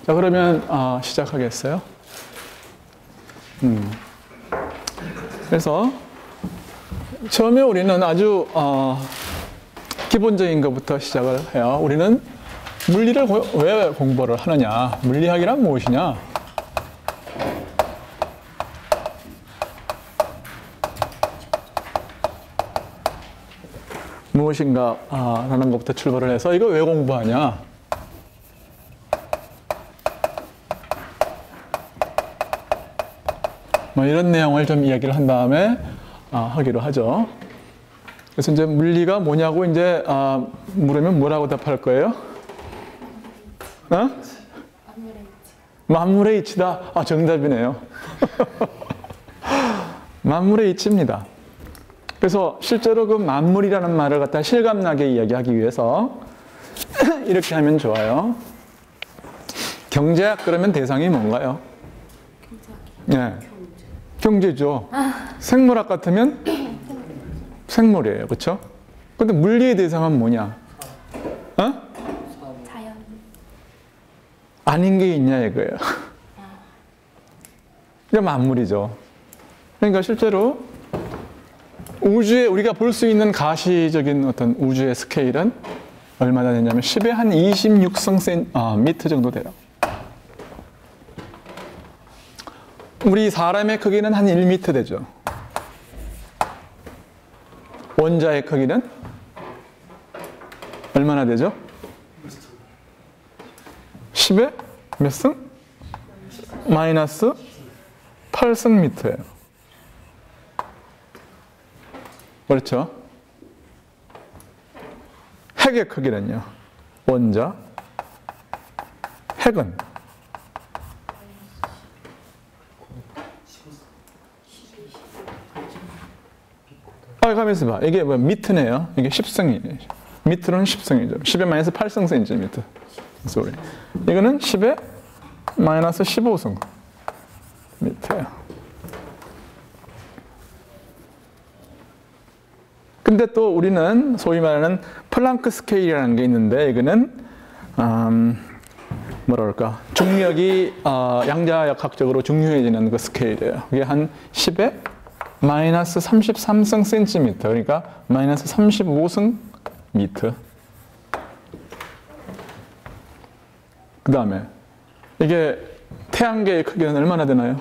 자, 그러면 시작하겠어요. 그래서 처음에 우리는 아주 기본적인 것부터 시작을 해요. 우리는 물리를 왜 공부를 하느냐? 물리학이란 무엇이냐? 무엇인가 라는 것부터 출발을 해서 이거 왜 공부하냐? 뭐 이런 내용을 좀 이야기를 한 다음에 하기로 하죠. 그래서 이제 물리가 뭐냐고 이제 물으면 뭐라고 답할 거예요? 만물의 이치다. 정답이네요. 만물의 이치입니다. 그래서 실제로 그 만물이라는 말을 갖다 실감나게 이야기하기 위해서 이렇게 하면 좋아요. 경제학 그러면 대상이 뭔가요? 네. 경제죠. 생물학 같으면 생물이에요. 그렇죠? 근데 물리의 대상은 뭐냐? 자연. 아닌 게 있냐 이거예요. 이게 만물이죠. 그러니까 실제로 우주에 우리가 볼 수 있는 가시적인 어떤 우주의 스케일은 얼마나 되냐면 10의 한 26성 미터 정도 돼요. 우리 사람의 크기는 한 1미터 되죠. 원자의 크기는 얼마나 되죠? 10의 몇 승? 마이너스 8승 미터예요. 그렇죠? 핵의 크기는요. 원자, 핵은 가만있어 봐. 이게 뭐 미터네요. 이게 10승이에요. 미터는 10승이죠. 10의 마이너스 8승 센티미터. 소리. 이거는 10의 마이너스 15승 미터예요. 근데 또 우리는 소위 말하는 플랑크 스케일이라는 게 있는데 이거는 뭐랄까 중력이 양자역학적으로 중요해지는 그 스케일이에요. 이게 한 10의 마이너스 33승 센티미터, 그러니까 마이너스 35승 미터. 그 다음에 이게 태양계의 크기는 얼마나 되나요?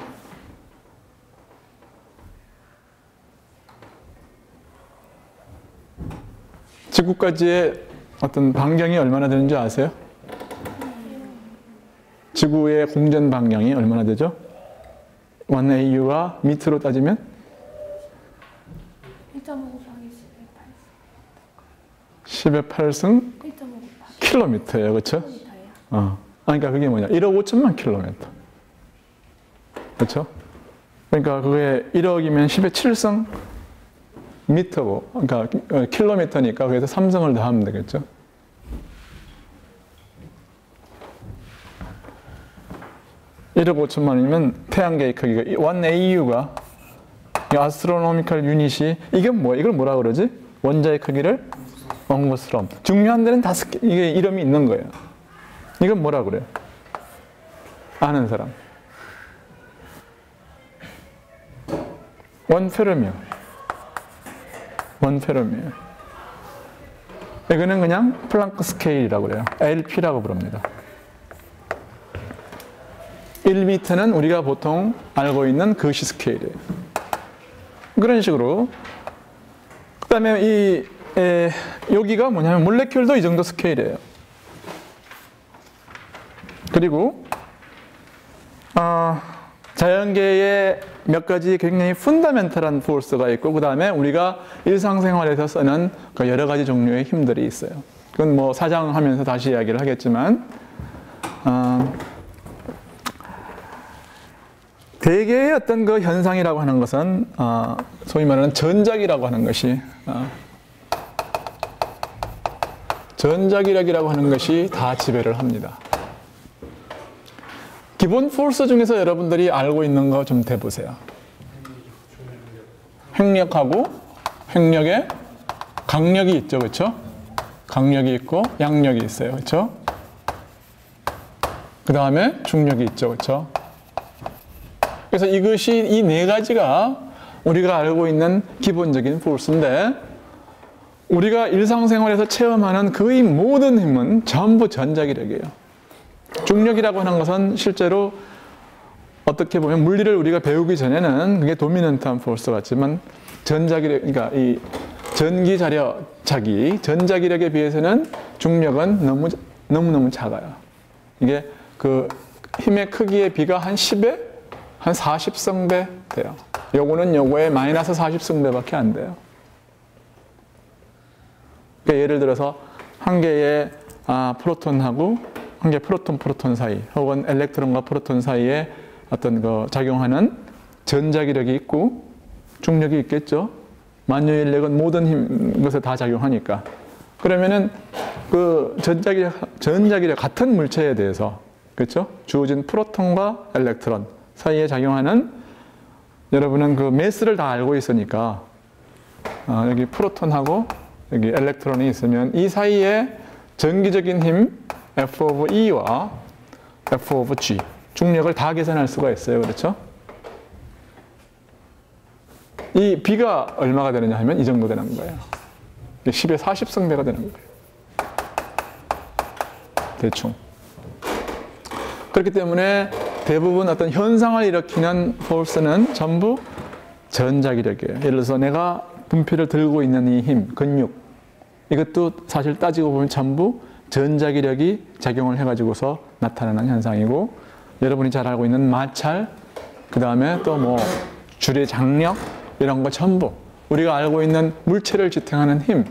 지구까지의 어떤 반경이 얼마나 되는지 아세요? 지구의 공전 반경이 얼마나 되죠? 1AU가 미터로 따지면 10의 8승 킬로미터예요. 그렇죠? 그러니까 그게 뭐냐? 1억 5천만 킬로미터. 그렇죠? 그러니까 그게 1억이면 10의 7승 미터고, 그러니까 킬로미터니까 그래서 3승을 더하면 되겠죠? (1억 5천만이면) 태양계의 크기가 1AU가 아스트로노미컬 유닛이 이걸 뭐라 그러지? 원자의 크기를 앵구스럼. 중요한 데는 다 이게 이름이 있는 거예요. 이건 뭐라 그래요? 아는 사람. 원페르미요. 원페르미요. 이거는 그냥 플랑크 스케일이라고 그래요. LP라고 부릅니다. 1미터는 우리가 보통 알고 있는 거시 스케일이에요. 그런 식으로. 그 다음에 여기가 뭐냐면 몰레큘도 이 정도 스케일이에요. 그리고 자연계에 몇 가지 굉장히 펀더멘털한 포스가 있고, 그 다음에 우리가 일상생활에서 쓰는 그 여러 가지 종류의 힘들이 있어요. 그건 뭐 사장하면서 다시 이야기를 하겠지만, 대개의 어떤 그 현상이라고 하는 것은 소위 말하는 전자기라고 하는 것이 전자기력이라고 하는 것이 다 지배를 합니다. 기본 포스 중에서 여러분들이 알고 있는 거 좀 대보세요. 핵력하고 핵력에 강력이 있죠, 그렇죠? 강력이 있고 양력이 있어요, 그렇죠? 그 다음에 중력이 있죠. 그렇죠? 그래서 이것이 이 네 가지가 우리가 알고 있는 기본적인 포스인데 우리가 일상생활에서 체험하는 거의 모든 힘은 전부 전자기력이에요. 중력이라고 하는 것은 실제로 어떻게 보면 물리를 우리가 배우기 전에는 그게 도미넌트한 포스 같지만 전자기력, 그러니까 이 전기자력자기, 전자기력에 비해서는 중력은 너무너무 작아요. 이게 그 힘의 크기에 비가 한 10에 한 40승배 돼요. 요거는 요거의 마이너스 40승배밖에 안 돼요. 그러니까 예를 들어서 한 개의 프로톤하고 한 개 프로톤 사이 혹은 엘렉트론과 프로톤 사이에 어떤 그 작용하는 전자기력이 있고 중력이 있겠죠. 만유인력은 모든 것에 다 작용하니까. 그러면은 그 전자기력 같은 물체에 대해서 그렇죠? 주어진 프로톤과 엘렉트론 사이에 작용하는 여러분은 그 매스를 다 알고 있으니까 여기 프로톤하고 여기 엘렉트론이 있으면 이 사이에 전기적인 힘 F of E와 F of G 중력을 다 계산할 수가 있어요. 그렇죠? 이 B가 얼마가 되느냐 하면 이 정도 되는 거예요. 10의 40승배가 되는 거예요. 대충. 그렇기 때문에 대부분 어떤 현상을 일으키는 포스는 전부 전자기력이에요. 예를 들어서 내가 분필을 들고 있는 이 힘, 근육 이것도 사실 따지고 보면 전부 전자기력이 작용을 해가지고서 나타나는 현상이고 여러분이 잘 알고 있는 마찰, 그 다음에 또 뭐 줄의 장력 이런 거 전부 우리가 알고 있는 물체를 지탱하는 힘,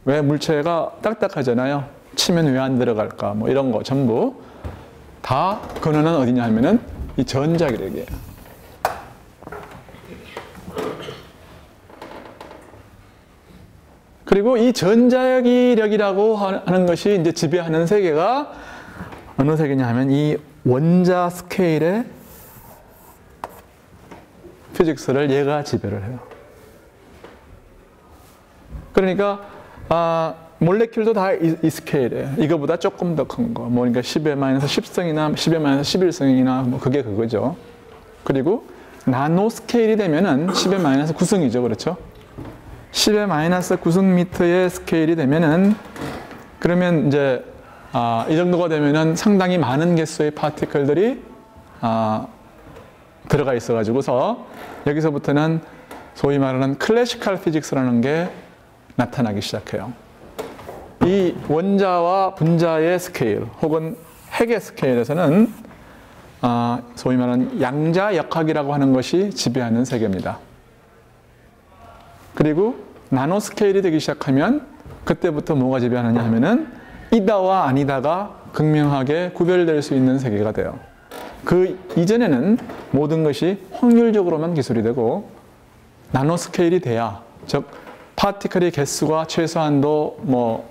왜 물체가 딱딱하잖아요. 치면 왜 안 들어갈까 뭐 이런 거 전부 다 근원은 어디냐 하면은 이 전자기력이에요. 그리고 이 전자기력이라고 하는 것이 이제 지배하는 세계가 어느 세계냐 하면 이 원자 스케일의 피직스를 얘가 지배를 해요. 그러니까 몰레큘도 다 이 스케일이에요. 이거보다 조금 더 큰 거. 뭐 그러니까 10의 마이너스 10승이나 10의 마이너스 11승이나 뭐 그게 그거죠. 그리고 나노 스케일이 되면은 10의 마이너스 9승이죠. 그렇죠? 10의 마이너스 9승미터의 스케일이 되면은 그러면 이제 이 정도가 되면은 상당히 많은 개수의 파티클들이 들어가 있어 가지고서 여기서부터는 소위 말하는 클래시컬 피직스라는 게 나타나기 시작해요. 이 원자와 분자의 스케일 혹은 핵의 스케일에서는 소위 말하는 양자역학이라고 하는 것이 지배하는 세계입니다. 그리고 나노 스케일이 되기 시작하면 그때부터 뭐가 지배하느냐 하면은 이다와 아니다가 극명하게 구별될 수 있는 세계가 돼요. 그 이전에는 모든 것이 확률적으로만 기술이 되고 나노 스케일이 돼야, 즉 파티클의 개수가 최소한도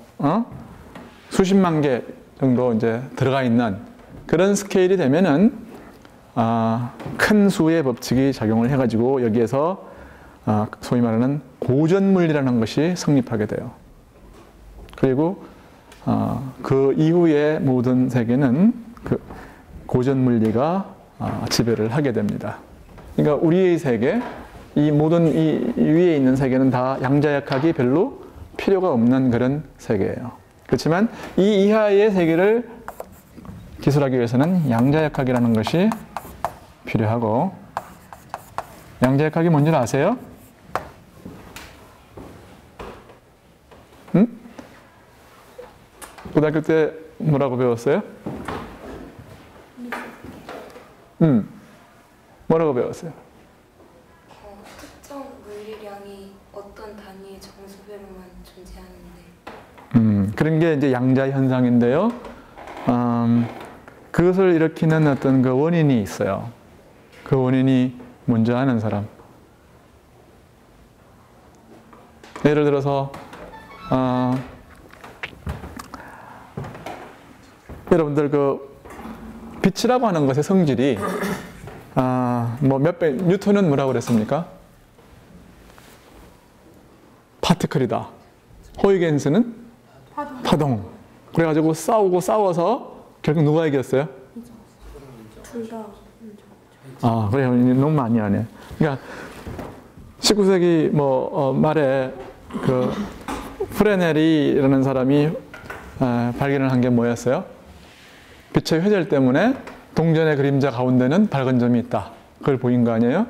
수십만 개 정도 이제 들어가 있는 그런 스케일이 되면은 큰 수의 법칙이 작용을 해가지고 여기에서 소위 말하는 고전물리라는 것이 성립하게 돼요. 그리고 그 이후의 모든 세계는 그 고전물리가 지배를 하게 됩니다. 그러니까 우리의 세계, 이 모든 이 위에 있는 세계는 다 양자역학이 별로 필요가 없는 그런 세계예요. 그렇지만 이 이하의 세계를 기술하기 위해서는 양자역학이라는 것이 필요하고, 양자역학이 뭔지 아세요? 응? 고등학교 때 뭐라고 배웠어요? 뭐라고 배웠어요? 특정 물리량이 어떤 단위의 정수배로만 존재하는데. 그런 게 이제 양자 현상인데요. 그것을 일으키는 어떤 그 원인이 있어요. 그 원인이 뭔지 아는 사람? 예를 들어서 여러분들 그 빛이라고 하는 것의 성질이 뭐 몇 배, 뉴턴은 뭐라고 그랬습니까? 파티클이다. 호이겐스는 파동. 그래가지고 싸워서 결국 누가 이겼어요? 둘 다. 아, 그래요. 너무 많이 하네. 그러니까 19세기 말에 그 프레넬이라는 사람이 발견을 한 게 뭐였어요? 빛의 회절 때문에 동전의 그림자 가운데는 밝은 점이 있다. 그걸 보인 거 아니에요?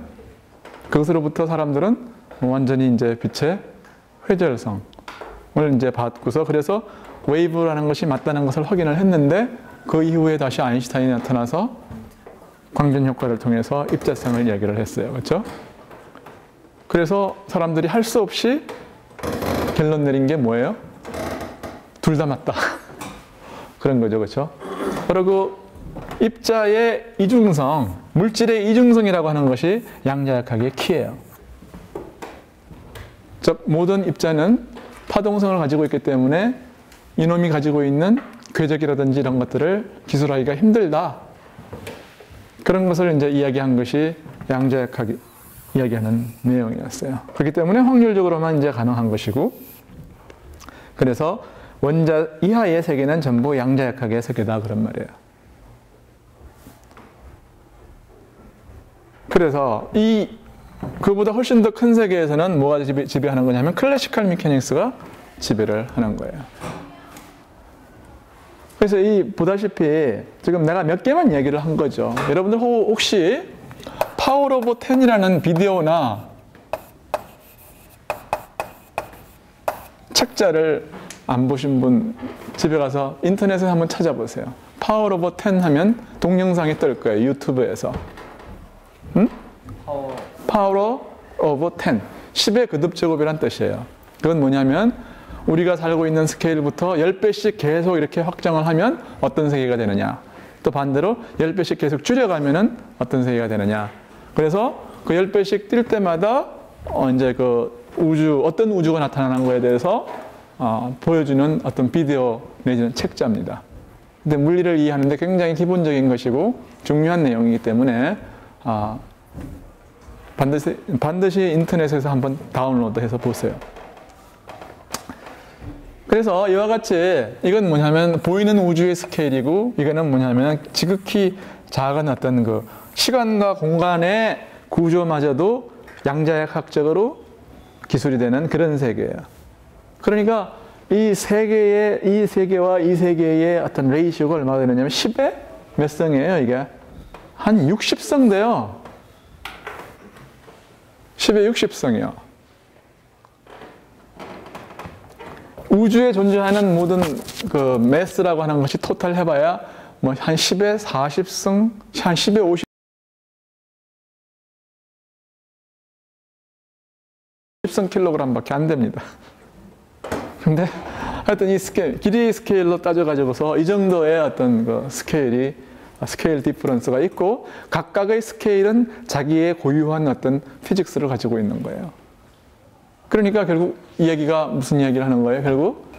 그것으로부터 사람들은 완전히 이제 빛의 회절성을 이제 받고서 그래서 웨이브라는 것이 맞다는 것을 확인을 했는데 그 이후에 다시 아인슈타인이 나타나서 광전 효과를 통해서 입자성을 이야기를 했어요. 그렇죠? 그래서 사람들이 할 수 없이 결론 내린 게 뭐예요? 둘 다 맞다. 그런 거죠. 그렇죠? 그리고 입자의 이중성, 물질의 이중성이라고 하는 것이 양자역학의 키예요. 즉 모든 입자는 파동성을 가지고 있기 때문에 이놈이 가지고 있는 궤적이라든지 이런 것들을 기술하기가 힘들다. 그런 것을 이제 이야기한 것이 양자역학이 이야기하는 내용이었어요. 그렇기 때문에 확률적으로만 이제 가능한 것이고, 그래서 원자 이하의 세계는 전부 양자역학의 세계다 그런 말이에요. 그래서 그보다 훨씬 더 큰 세계에서는 뭐가 지배하는 거냐면 클래시컬 미케닉스가 지배를 하는 거예요. 그래서 보다시피 지금 내가 몇 개만 얘기를 한 거죠. 여러분들 혹시 파워 오브 10이라는 비디오나 책자를 안 보신 분 집에 가서 인터넷에 한번 찾아보세요. 파워 오브 10 하면 동영상이 뜰 거예요. 유튜브에서. 응? 파워 오브 10. 10의 거듭제곱이란 뜻이에요. 그건 뭐냐면 우리가 살고 있는 스케일부터 10배씩 계속 이렇게 확장을 하면 어떤 세계가 되느냐. 또 반대로 10배씩 계속 줄여가면은 어떤 세계가 되느냐. 그래서 그 10배씩 뛸 때마다 이제 그 어떤 우주가 나타나는 거에 대해서 보여주는 어떤 비디오 내지는 책자입니다. 근데 물리를 이해하는데 굉장히 기본적인 것이고 중요한 내용이기 때문에 반드시 인터넷에서 한번 다운로드해서 보세요. 그래서 이와 같이 이건 뭐냐면 보이는 우주의 스케일이고 이거는 뭐냐면 지극히 작은 어떤 그 시간과 공간의 구조마저도 양자역학적으로 기술이 되는 그런 세계예요. 그러니까 이 세계와 이 세계의 어떤 레이시오가 얼마가 되느냐면 10의 몇 성이에요, 이게? 한 60성 돼요. 10의 60성이요. 우주에 존재하는 모든 그 매스라고 하는 것이 토탈 해봐야 뭐 한 10의 40성, 한 10의 50성 킬로그램밖에 안 됩니다. 근데 하여튼 이 길이 스케일로 따져가지고서 이 정도의 어떤 그 스케일 디퍼런스가 있고 각각의 스케일은 자기의 고유한 어떤 피직스를 가지고 있는 거예요. 그러니까 결국 이 얘기가 무슨 이야기를 하는 거예요? 결국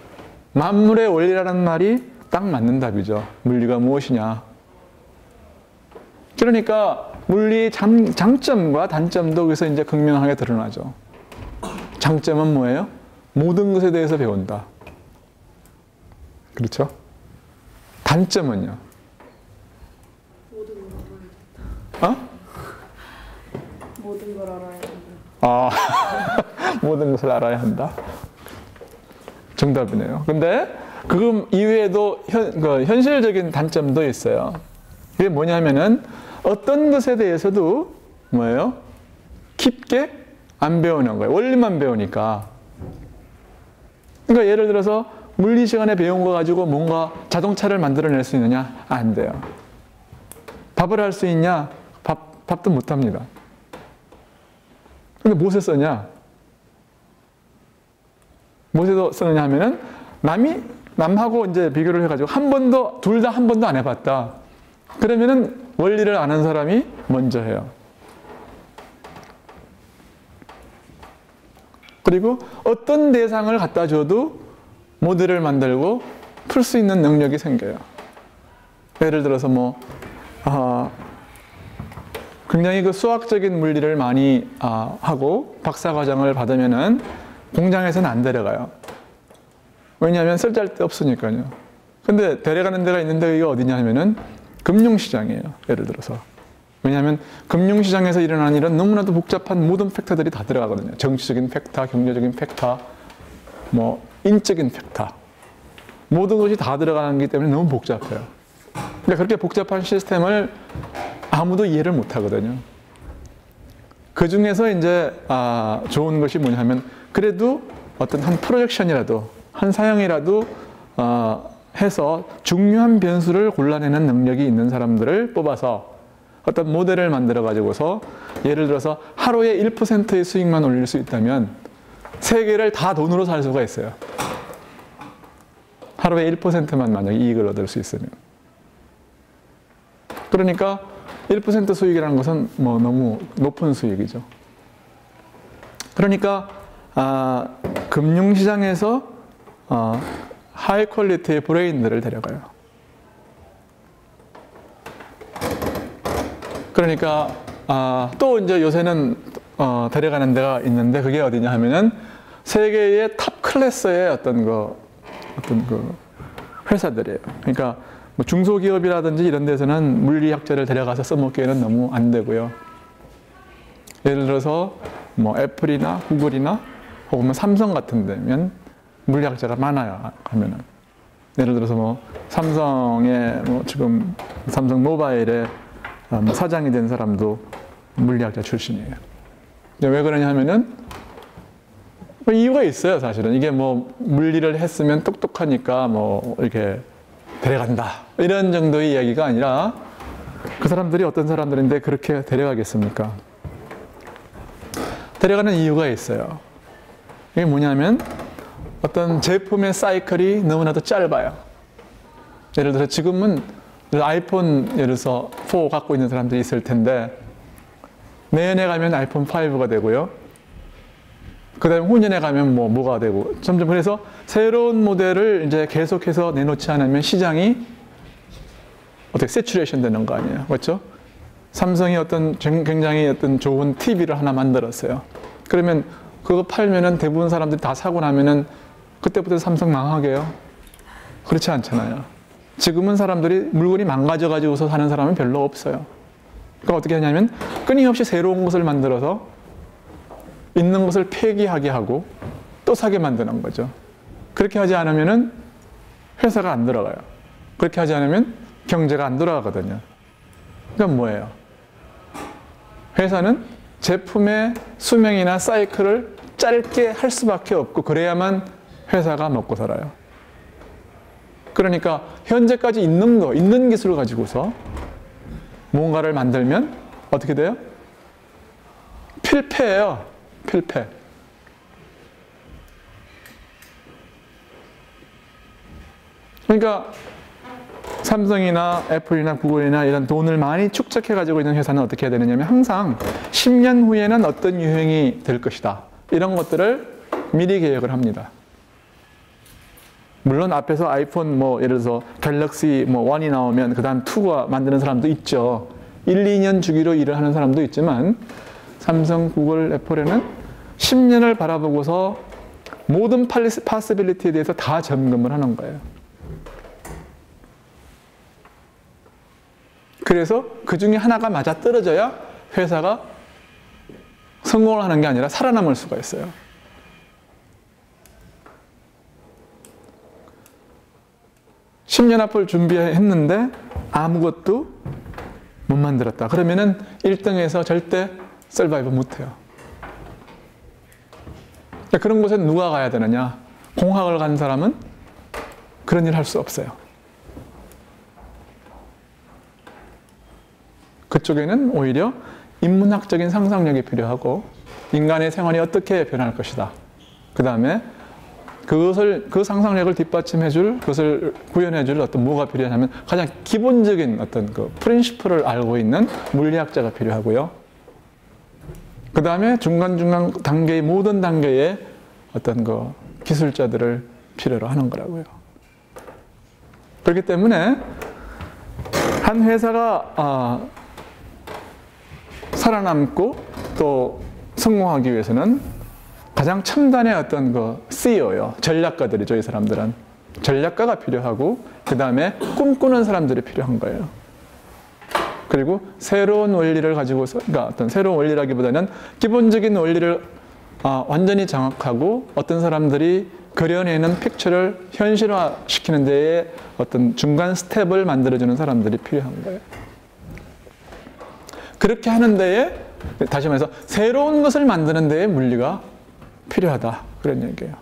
만물의 원리라는 말이 딱 맞는 답이죠. 물리가 무엇이냐. 그러니까 물리의 장점과 단점도 그래서 이제 극명하게 드러나죠. 장점은 뭐예요? 모든 것에 대해서 배운다. 그렇죠? 단점은요? 모든 걸 알아야 한다. 모든 것을 알아야 한다. 정답이네요. 근데 그 이외에도 현실적인 단점도 있어요. 그게 뭐냐면은 어떤 것에 대해서도 뭐예요? 깊게 안 배우는 거예요. 원리만 배우니까. 그러니까 예를 들어서 물리 시간에 배운 거 가지고 뭔가 자동차를 만들어낼 수 있느냐? 안 돼요. 밥을 할 수 있냐? 밥도 못 합니다. 근데 무엇에 쓰냐? 무엇에 쓰느냐 하면은 남하고 이제 비교를 해가지고 둘 다 한 번도 안 해봤다. 그러면은 원리를 아는 사람이 먼저 해요. 그리고 어떤 대상을 갖다 줘도 모델을 만들고 풀 수 있는 능력이 생겨요. 예를 들어서 굉장히 그 수학적인 물리를 많이 하고 박사과정을 받으면은 공장에서는 안 데려가요. 왜냐하면 쓸데없으니까요. 근데 데려가는 데가 있는데 이게 어디냐 하면은 금융시장이에요. 예를 들어서. 왜냐하면 금융시장에서 일어나는 일은 너무나도 복잡한 모든 팩터들이 다 들어가거든요. 정치적인 팩터, 경제적인 팩터, 뭐 인적인 팩터. 모든 것이 다 들어가는 거기 때문에 너무 복잡해요. 그러니까 그렇게 복잡한 시스템을 아무도 이해를 못 하거든요. 그 중에서 이제 좋은 것이 뭐냐면 그래도 어떤 한 프로젝션이라도 한 사형이라도 해서 중요한 변수를 골라내는 능력이 있는 사람들을 뽑아서 어떤 모델을 만들어 가지고서 예를 들어서 하루에 1%의 수익만 올릴 수 있다면 세계를 다 돈으로 살 수가 있어요. 하루에 1%만 만약 이익을 얻을 수 있으면. 그러니까 1% 수익이라는 것은 뭐 너무 높은 수익이죠. 그러니까 금융시장에서 하이 퀄리티의 브레인들을 데려가요. 그러니까 또 이제 요새는 데려가는 데가 있는데 그게 어디냐 하면은 세계의 탑 클래스의 어떤 그 회사들이에요. 그러니까 뭐 중소기업이라든지 이런 데서는 물리학자를 데려가서 써먹기에는 너무 안 되고요. 예를 들어서 뭐 애플이나 구글이나 혹은 뭐 삼성 같은 데면 물리학자가 많아요. 하면은 예를 들어서 뭐 삼성의 뭐 지금 삼성 모바일의 뭐 사장이 된 사람도 물리학자 출신이에요. 왜 그러냐 하면은 뭐 이유가 있어요. 사실은 이게 뭐 물리를 했으면 똑똑하니까 뭐 이렇게 데려간다 이런 정도의 이야기가 아니라 그 사람들이 어떤 사람들인데 그렇게 데려가겠습니까? 데려가는 이유가 있어요. 이게 뭐냐면 어떤 제품의 사이클이 너무나도 짧아요. 예를 들어서 지금은 아이폰 예를 들어서 4 갖고 있는 사람들이 있을 텐데 내년에 가면 아이폰 5가 되고요. 그 다음에 후년에 가면 뭐가 되고 점점 그래서 새로운 모델을 이제 계속해서 내놓지 않으면 시장이 어떻게 세츄레이션 되는 거 아니에요. 그렇죠? 삼성이 어떤 굉장히 어떤 좋은 TV를 하나 만들었어요. 그러면 그거 팔면은 대부분 사람들이 다 사고 나면은 그때부터 삼성 망하게요? 그렇지 않잖아요. 지금은 사람들이 물건이 망가져가지고서 사는 사람은 별로 없어요. 그러니까 어떻게 하냐면 끊임없이 새로운 것을 만들어서 있는 것을 폐기하게 하고 또 사게 만드는 거죠. 그렇게 하지 않으면은 회사가 안 들어가요. 그렇게 하지 않으면 경제가 안 돌아가거든요. 그러니까 뭐예요? 회사는 제품의 수명이나 사이클을 짧게 할 수밖에 없고 그래야만 회사가 먹고 살아요. 그러니까 현재까지 있는 기술을 가지고서 뭔가를 만들면 어떻게 돼요? 필패예요. 필패. 그러니까 삼성이나 애플이나 구글이나 이런 돈을 많이 축적해 가지고 있는 회사는 어떻게 해야 되느냐면 항상 10년 후에는 어떤 유행이 될 것이다. 이런 것들을 미리 계획을 합니다. 물론 앞에서 아이폰 뭐 예를 들어서 갤럭시 뭐 1이 나오면 그다음 2가 만드는 사람도 있죠. 1, 2년 주기로 일을 하는 사람도 있지만 삼성, 구글, 애플에는 10년을 바라보고서 모든 파시빌리티에 대해서 다 점검을 하는 거예요. 그래서 그 중에 하나가 맞아 떨어져야 회사가 성공을 하는 게 아니라 살아남을 수가 있어요. (10년) 앞을 준비했는데 아무것도 못 만들었다. 그러면은 1등에서 절대 서바이브 못해요. 그런 곳에 누가 가야 되느냐? 공학을 간 사람은 그런 일 할 수 없어요. 그쪽에는 오히려 인문학적인 상상력이 필요하고 인간의 생활이 어떻게 변할 것이다. 그 다음에 그 상상력을 뒷받침해줄, 그것을 구현해줄 어떤 뭐가 필요하냐면 가장 기본적인 어떤 그 프린시플을 알고 있는 물리학자가 필요하고요. 그 다음에 중간중간 단계의 모든 단계의 어떤 그 기술자들을 필요로 하는 거라고요. 그렇기 때문에 한 회사가 살아남고 또 성공하기 위해서는 가장 첨단의 어떤 그 CEO요. 전략가들이죠, 이 사람들은. 전략가가 필요하고 그 다음에 꿈꾸는 사람들이 필요한 거예요. 그리고 새로운 원리를 가지고서, 그러니까 어떤 새로운 원리라기보다는 기본적인 원리를 완전히 장악하고 어떤 사람들이 그려내는 픽처를 현실화시키는 데에 어떤 중간 스텝을 만들어주는 사람들이 필요한 거예요. 그렇게 하는 데에, 다시 말해서 새로운 것을 만드는 데에 물리가 필요하다. 그런 얘기예요.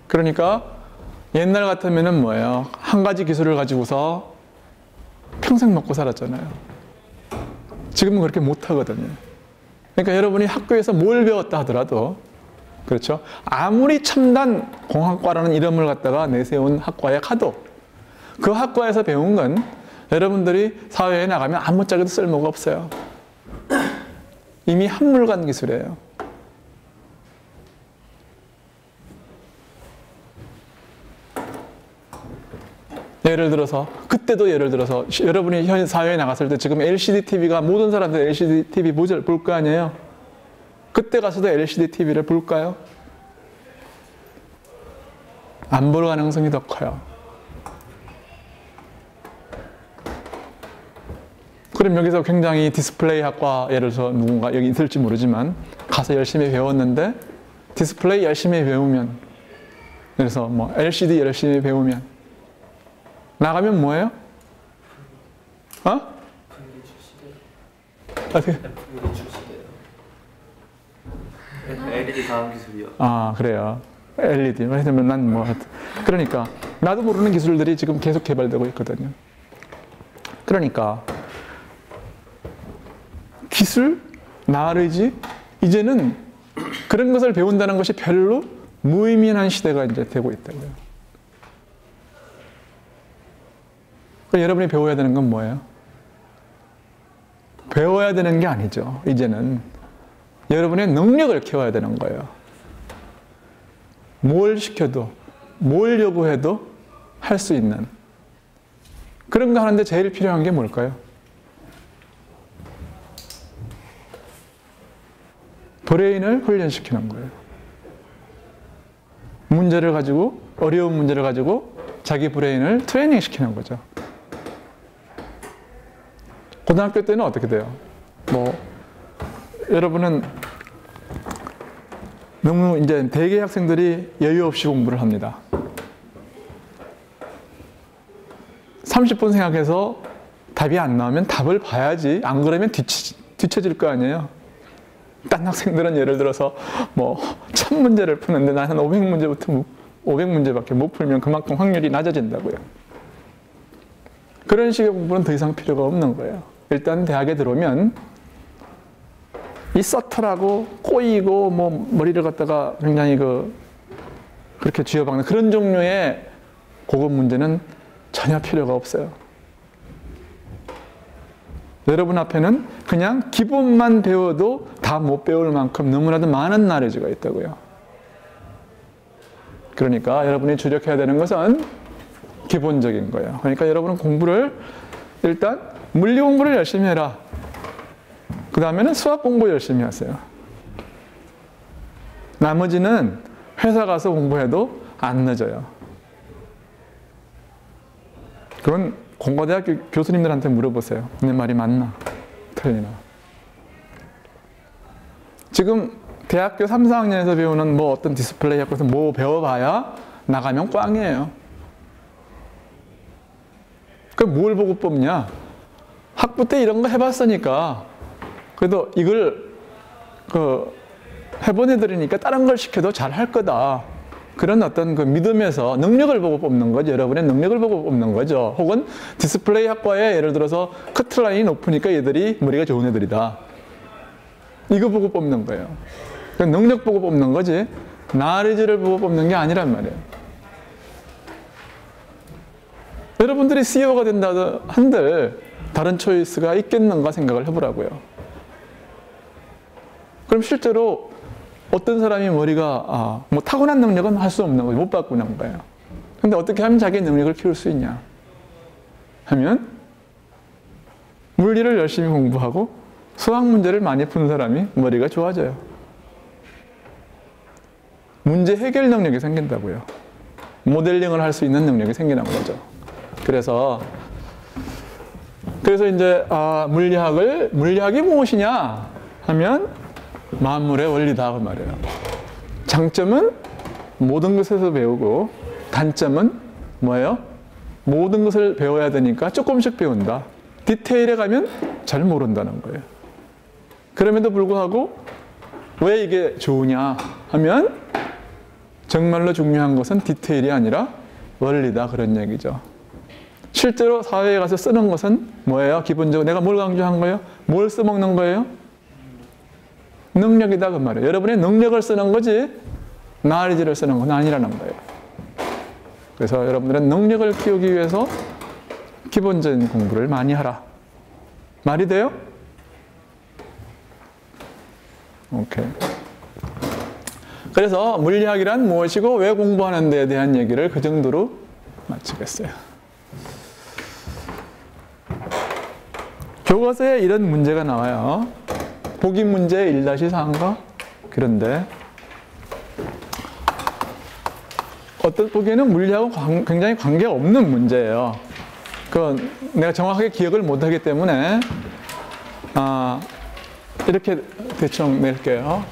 그러니까 옛날 같으면은 뭐예요? 한 가지 기술을 가지고서 평생 먹고 살았잖아요. 지금은 그렇게 못 하거든요. 그러니까 여러분이 학교에서 뭘 배웠다 하더라도, 그렇죠? 아무리 첨단 공학과라는 이름을 갖다가 내세운 학과에 가도 그 학과에서 배운 건 여러분들이 사회에 나가면 아무짝에도 쓸모가 없어요. 이미 한물간 기술이에요. 예를 들어서 그때도 예를 들어서 여러분이 현 사회에 나갔을 때 지금 LCD TV가 모든 사람들 LCD TV 볼 거 아니에요? 그때 가서도 LCD TV를 볼까요? 안 볼 가능성이 더 커요. 그럼 여기서 굉장히 디스플레이 학과 예를 들어서 누군가 여기 있을지 모르지만 가서 열심히 배웠는데 디스플레이 열심히 배우면, 그래서 뭐 LCD 열심히 배우면 나가면 뭐예요? 어떻게? LED 다음 기술이요. 그래요. LED. 왜냐면 난 뭐, 그러니까 나도 모르는 기술들이 지금 계속 개발되고 있거든요. 그러니까 기술, 나르지, 이제는 그런 것을 배운다는 것이 별로 무의미한 시대가 이제 되고 있다고요. 그러니까 여러분이 배워야 되는 건 뭐예요? 배워야 되는 게 아니죠. 이제는 여러분의 능력을 키워야 되는 거예요. 뭘 시켜도, 뭘 요구해도 할 수 있는. 그런 거 하는데 제일 필요한 게 뭘까요? 브레인을 훈련시키는 거예요. 문제를 가지고, 어려운 문제를 가지고 자기 브레인을 트레이닝 시키는 거죠. 고등학교 때는 어떻게 돼요? 뭐, 여러분은 너무 이제 대개 학생들이 여유 없이 공부를 합니다. 30분 생각해서 답이 안 나오면 답을 봐야지. 안 그러면 뒤처질 거 아니에요. 딴 학생들은 예를 들어서 뭐 1000문제를 푸는데 나는 500문제밖에 못 풀면 그만큼 확률이 낮아진다고요. 그런 식의 공부는 더 이상 필요가 없는 거예요. 일단 대학에 들어오면 이 서툴하고 꼬이고 뭐 머리를 갖다가 굉장히 그렇게 쥐어박는 그런 종류의 고급 문제는 전혀 필요가 없어요. 여러분 앞에는 그냥 기본만 배워도 다 못 배울 만큼 너무나도 많은 나레지가 있다고요. 그러니까 여러분이 주력해야 되는 것은 기본적인 거예요. 그러니까 여러분은 공부를 일단 물리 공부를 열심히 해라. 그 다음에는 수학 공부 열심히 하세요. 나머지는 회사 가서 공부해도 안 늦어요. 그건 공과대학교 교수님들한테 물어보세요. 내 말이 맞나? 틀리나? 지금 대학교 3, 4학년에서 배우는 뭐 어떤 디스플레이 학교에서 뭐 배워봐야 나가면 꽝이에요. 그럼 뭘 보고 뽑냐? 학부 때 이런 거 해봤으니까 그래도 이걸 해본 애들이니까 다른 걸 시켜도 잘 할 거다. 그런 어떤 그 믿음에서 능력을 보고 뽑는 거죠. 여러분의 능력을 보고 뽑는 거죠. 혹은 디스플레이 학과에 예를 들어서 커트라인이 높으니까 얘들이 머리가 좋은 애들이다. 이거 보고 뽑는 거예요. 능력 보고 뽑는 거지 나레지를 보고 뽑는 게 아니란 말이에요. 여러분들이 CEO가 된다 한들 다른 초이스가 있겠는가 생각을 해보라고요. 그럼 실제로 어떤 사람이 머리가 뭐 타고난 능력은 할 수 없는 거예요. 못 바꾸는 거예요. 근데 어떻게 하면 자기 능력을 키울 수 있냐 하면 물리를 열심히 공부하고 수학 문제를 많이 푸는 사람이 머리가 좋아져요. 문제 해결 능력이 생긴다고요. 모델링을 할 수 있는 능력이 생기는 거죠. 그래서 그래서 이제 물리학이 무엇이냐 하면 만물의 원리다 그 말이에요. 장점은 모든 것에서 배우고 단점은 뭐예요? 모든 것을 배워야 되니까 조금씩 배운다. 디테일에 가면 잘 모른다는 거예요. 그럼에도 불구하고 왜 이게 좋으냐 하면 정말로 중요한 것은 디테일이 아니라 원리다 그런 얘기죠. 실제로 사회에 가서 쓰는 것은 뭐예요? 기본적으로 내가 뭘 강조한 거예요? 뭘 써먹는 거예요? 능력이다 그 말이에요. 여러분의 능력을 쓰는 거지 나리지를 쓰는 건 아니라는 거예요. 그래서 여러분들은 능력을 키우기 위해서 기본적인 공부를 많이 하라. 말이 돼요? 오케이. 그래서 물리학이란 무엇이고 왜 공부하는 데에 대한 얘기를 그 정도로 마치겠어요. 교과서에 이런 문제가 나와요. 보기 문제 1-4인가? 그런데 어떤 보기에는 물리하고 굉장히 관계없는 문제예요. 그건 내가 정확하게 기억을 못하기 때문에 이렇게 대충 낼게요.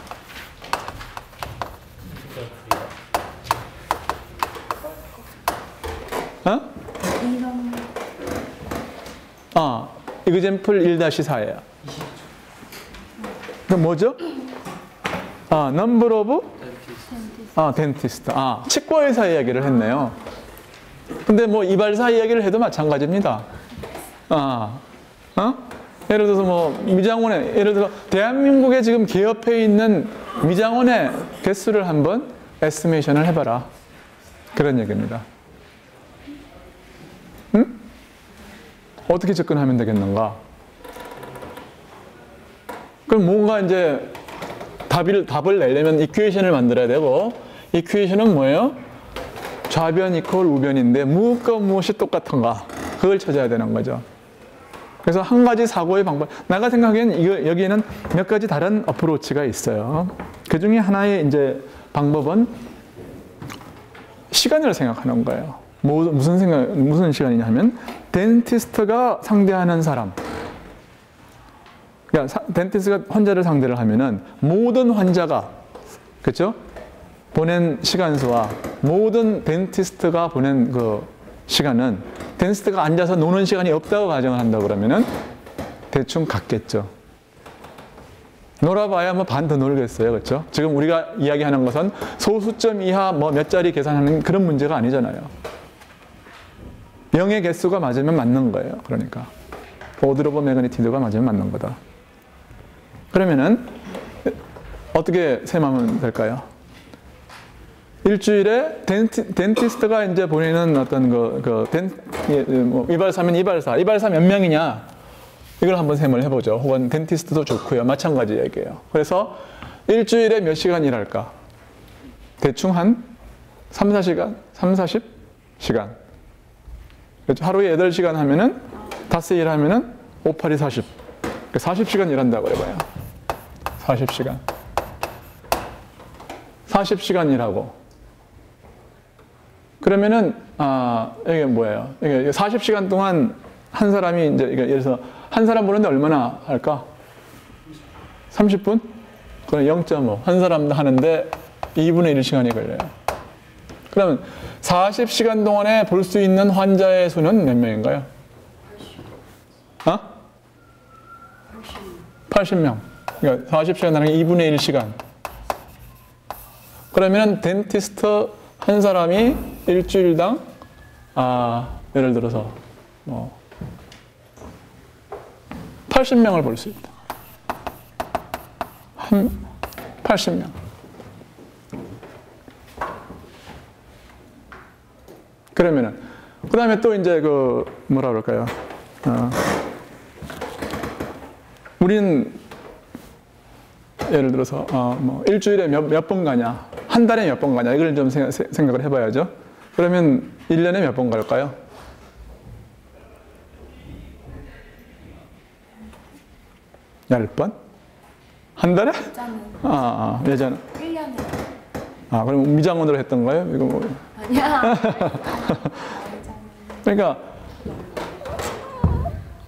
example 1-4예요. 그 뭐죠? number of dentist. 치과의사 이야기를 했네요. 근데 뭐 이발사 이야기를 해도 마찬가지입니다. 예를 들어서 뭐 미장원에 예를 들어 대한민국에 지금 개업해 있는 미장원의 개수를 한번 에스티메이션을 해봐라. 그런 얘기입니다. 응? 어떻게 접근하면 되겠는가? 그럼 뭔가 이제 답을 내려면 이퀘이션을 만들어야 되고, 이퀘이션은 뭐예요? 좌변 이퀄 우변인데 무엇과 무엇이 똑같은가? 그걸 찾아야 되는 거죠. 그래서 한 가지 사고의 방법, 내가 생각엔 여기에는 몇 가지 다른 어프로치가 있어요. 그 중에 하나의 이제 방법은 시간을 생각하는 거예요. 무슨 시간이냐 하면, 덴티스트가 상대하는 사람. 그러니까 덴티스트가 환자를 상대를 하면은 모든 환자가, 그렇죠? 보낸 시간수와 모든 덴티스트가 보낸 그 시간은 덴티스트가 앉아서 노는 시간이 없다고 가정을 한다 그러면은 대충 같겠죠. 놀아봐야 뭐 반 더 놀겠어요. 그렇죠? 지금 우리가 이야기하는 것은 소수점 이하 뭐 몇 자리 계산하는 그런 문제가 아니잖아요. 0의 개수가 맞으면 맞는 거예요. 그러니까 오드 오브 매그니튜드가 맞으면 맞는 거다. 그러면은 어떻게 셈하면 될까요? 일주일에 덴티스트가 이제 보내는 어떤 이발사면 이발사 몇 명이냐? 이걸 한번 셈을 해보죠. 혹은 덴티스트도 좋고요. 마찬가지 얘기예요. 그래서 일주일에 몇 시간 일할까? 대충 한 3-4시간? 3-40시간. 그렇죠? 하루에 8시간 하면은, 닷새 일하면은 5, 8이 40. 40시간 일한다고 해봐요. 40시간. 40시간 일하고. 그러면은, 이게 뭐예요? 이게 40시간 동안 한 사람이 이제, 예를 들어서 한 사람 보는데 얼마나 할까? 30분? 그럼 0.5. 한 사람 하는데 2분의 1 시간이 걸려요. 그러면 40시간 동안에 볼 수 있는 환자의 수는 몇 명인가요? 80명. 그러니까 40시간 하는 게 2분의 1 시간. 그러면 덴티스트 한 사람이 일주일당 예를 들어서 뭐 80명을 볼 수 있다. 한 80명. 그러면은 그 다음에 또 이제 뭐라 그럴까요? 우리는 예를 들어서 뭐 일주일에 몇 번 가냐, 한 달에 몇 번 가냐, 이걸 좀 생각을 해봐야죠. 그러면 1년에 몇 번 갈까요? 10번? 한 달에? 예전에. 1년에. 그럼 미장원으로 했던 거예요? 이거 뭐. 아니야. 그러니까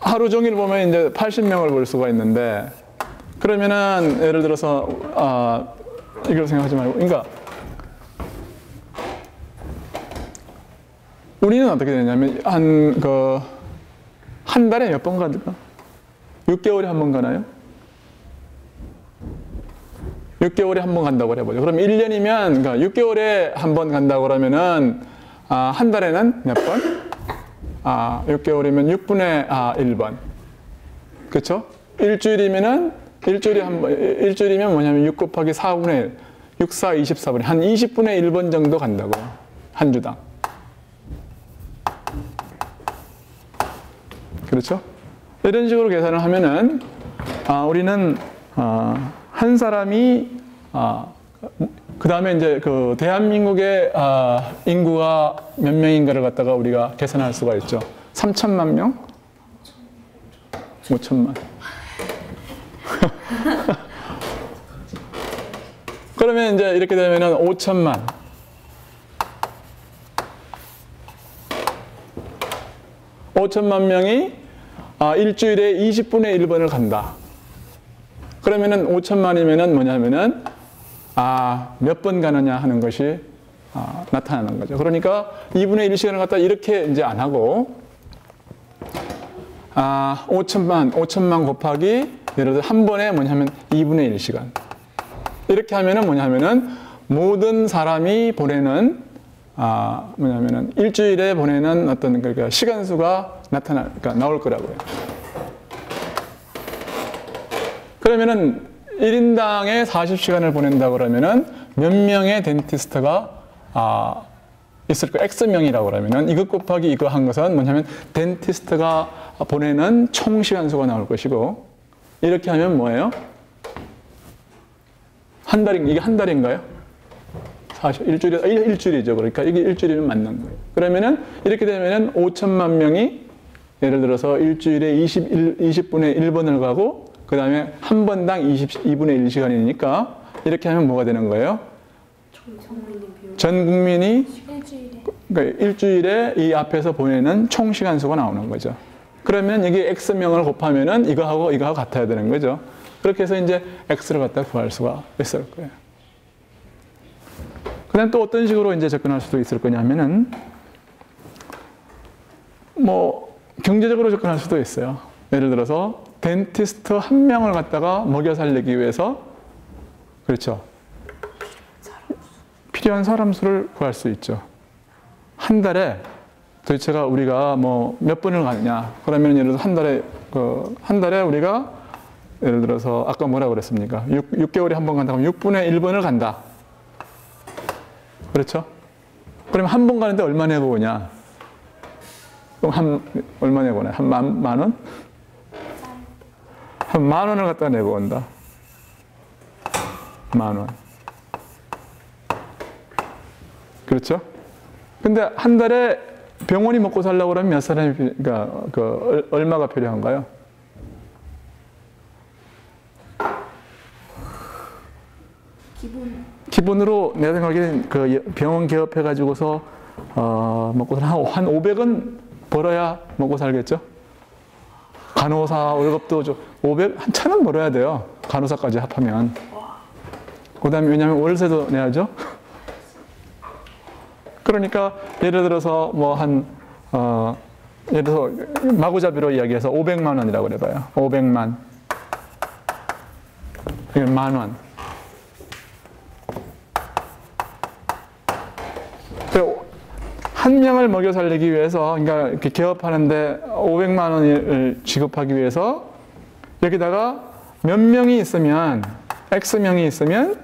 하루 종일 보면 이제 80명을 볼 수가 있는데, 그러면은 예를 들어서 이걸 생각하지 말고, 그러니까 우리는 어떻게 되냐면 한 달에 몇 번 가든가? 6개월에 한 번 가나요? 6개월에 한 번 간다고 해보죠. 그럼 1년이면, 그러니까 6개월에 한 번 간다고 그러면은, 한 달에는 몇 번? 6개월이면 6분의 1번. 그쵸? 일주일이면 뭐냐면 6 곱하기 4분의 1. 6, 4, 24분의, 한 20분의 1번 정도 간다고요. 한 주당. 그렇죠? 이런 식으로 계산을 하면은, 우리는, 한 사람이, 그 다음에 이제 그 대한민국의 인구가 몇 명인가를 갖다가 우리가 계산할 수가 있죠. 3천만 명? 5천만. 그러면 이제 이렇게 되면은 5천만. 5천만 명이 일주일에 20분의 1번을 간다. 그러면은 5천만이면은 뭐냐면은 몇 번 가느냐 하는 것이 나타나는 거죠. 그러니까 2분의 1 시간을 갖다 이렇게 이제 안 하고 5천만 곱하기 예를 들어 한 번에 뭐냐면 2분의 1 시간. 이렇게 하면은 뭐냐면은 모든 사람이 보내는 뭐냐면은 일주일에 보내는 어떤 그러니까 시간 수가 그러니까 나올 거라고요. 그러면은 1인당에 40시간을 보낸다고 그러면은 몇 명의 덴티스트가 있을 거 X명이라고 그러면은 이것 곱하기 이거 한 것은 뭐냐면 덴티스트가 보내는 총 시간 수가 나올 것이고, 이렇게 하면 뭐예요? 이게 한 달인가요? 사실 일주일이죠. 그러니까 이게 일주일이면 맞는 거예요. 그러면은 이렇게 되면은 5천만 명이 예를 들어서 일주일에 20분의 1번을 가고, 그 다음에 한 번당 22분의 1시간이니까 이렇게 하면 뭐가 되는 거예요? 전 국민이 그러니까 일주일에 이 앞에서 보내는 총 시간 수가 나오는 거죠. 그러면 여기 X명을 곱하면은 이거하고 같아야 되는 거죠. 그렇게 해서 이제 X를 갖다 구할 수가 있을 거예요. 그 다음 또 어떤 식으로 이제 접근할 수도 있을 거냐면은, 뭐, 경제적으로 접근할 수도 있어요. 예를 들어서, 덴티스트 한 명을 갖다가 먹여 살리기 위해서, 그렇죠. 필요한 사람 수를 구할 수 있죠. 한 달에 도대체가 우리가 뭐 몇 번을 가느냐. 그러면 예를 들어서 한 달에 우리가 예를 들어서 아까 뭐라 그랬습니까? 6개월에 한 번 간다고 하면 6분의 1번을 간다. 그렇죠? 그러면 한 번 가는데 얼마 내고 오냐? 그럼 얼마 내고 오냐? 한 만 원? 한 10,000원을 갖다 내고 온다. 10,000원. 그렇죠? 근데 한 달에 병원이 먹고 살려고 그러면 몇 사람이, 그러니까 얼마가 필요한가요? 기본으로 내가 생각하기엔 그 병원 개업해가지고서 먹고 한 500은 벌어야 먹고 살겠죠? 간호사 월급도 500, 한 1,000원 벌어야 돼요. 간호사까지 합하면. 그 다음에 왜냐하면 월세도 내야죠. 그러니까 예를 들어서 뭐 예를 들어서 마구잡이로 이야기해서 500만 원이라고 그래봐요. 500만. 이게 10,000원. 한 명을 먹여 살리기 위해서, 그러니까 이렇게 개업하는데 500만 원을 지급하기 위해서 여기다가 몇 명이 있으면, X명이 있으면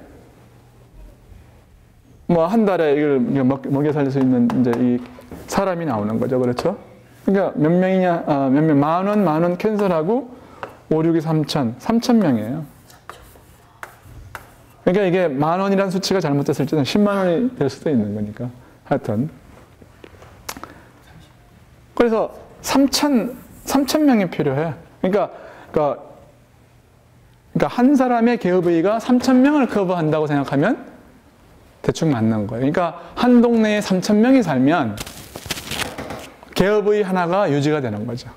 뭐 한 달에 이걸 먹여 살릴 수 있는 이제 이 사람이 나오는 거죠. 그렇죠? 그러니까 몇 명이냐, 몇 명, 10,000원 캔슬하고 5, 6이 3,000명이에요. 그러니까 이게 10,000원이라는 수치가 잘못됐을 때는 10만 원이 될 수도 있는 거니까. 하여튼. 그래서 3,000명이 필요해. 그러니까 한 사람의 개업의가 3,000명을 커버한다고 생각하면 대충 맞는 거예요. 그러니까 한 동네에 3,000명이 살면 개업의 하나가 유지가 되는 거죠.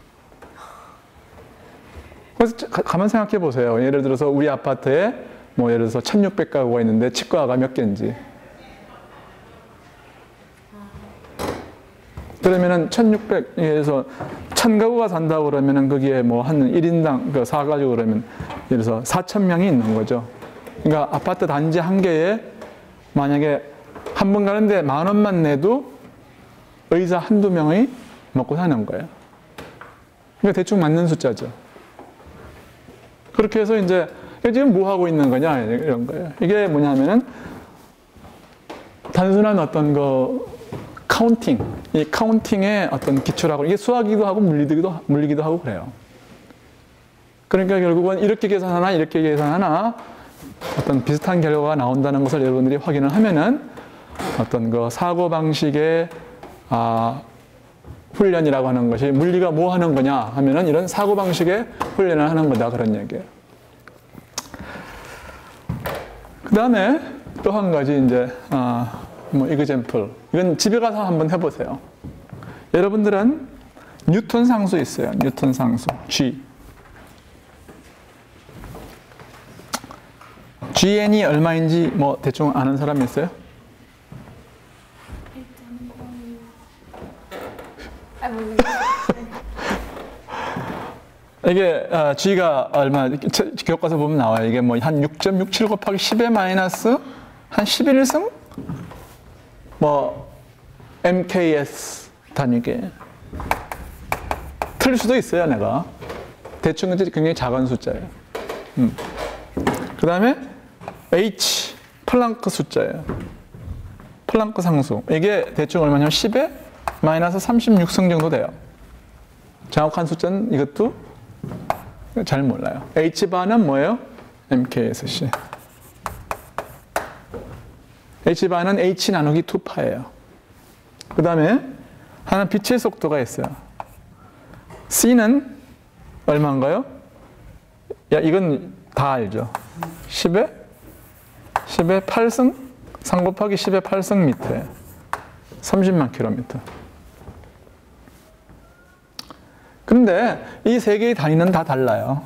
그래서 가만 생각해 보세요. 예를 들어서 우리 아파트에 뭐 예를 들어서 1600가구가 있는데 치과가 몇 개인지. 그러면은 1600에서 1000가구가 산다고 그러면은 거기에 뭐 한 1인당 그 사가지고 그러면 예를 들어서 4000명이 있는 거죠. 그러니까 아파트 단지 한 개에 만약에 한 번 가는데 10,000원만 내도 의사 한두 명이 먹고 사는 거예요. 그러니까 대충 맞는 숫자죠. 그렇게 해서 이제 지금 뭐 하고 있는 거냐 이런 거예요. 이게 뭐냐면은 단순한 어떤 카운팅, 이 카운팅의 어떤 기초라고 이게 수학이기도 하고 물리기도 하고 그래요. 그러니까 결국은 이렇게 계산하나 이렇게 계산하나 어떤 비슷한 결과가 나온다는 것을 여러분들이 확인을 하면은 어떤 사고 방식의 훈련이라고 하는 것이 물리가 뭐 하는 거냐 하면은 이런 사고 방식의 훈련을 하는 거다 그런 얘기예요. 그 다음에 또 한 가지 이제 example. 이건 집에 가서 한번 해보세요. 여러분들은 뉴턴 상수 있어요. 뉴턴 상수 G. GN이 얼마인지 뭐 대충 아는 사람 있어요? 이게 G가 얼마 교과서 보면 나와요. 이게 뭐 한 6.67 곱하기 10의 마이너스 한 11승? 뭐 MKS 단위계. 틀릴 수도 있어요, 내가. 대충 굉장히 작은 숫자예요. 그 다음에 H, 플랑크 숫자예요. 플랑크 상수. 이게 대충 얼마냐면 10에 마이너스 36승 정도 돼요. 정확한 숫자는 이것도 잘 몰라요. H바는 뭐예요? MKSC. H바는 H 나누기 2파예요. 그 다음에 하나 빛의 속도가 있어요. C는 얼마인가요? 야, 이건 다 알죠. 10에 8승? 3 곱하기 10의 8승 미터에 30만 킬로미터. 근데 이 세 개의 단위는 다 달라요.